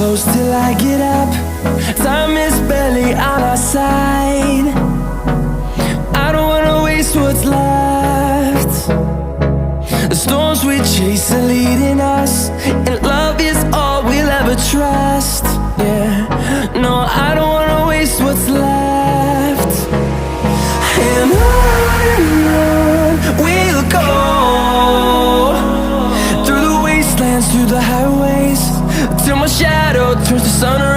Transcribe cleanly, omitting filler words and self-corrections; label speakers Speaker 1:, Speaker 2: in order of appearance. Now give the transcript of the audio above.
Speaker 1: close till I get up. Time is barely on our side. I don't wanna waste what's left. The storms we chase are leading us, and love is all we'll ever trust. Yeah, no, I don't wanna waste what's left. And on we'll go, through the wastelands, through the highways, till my shadow turns to sun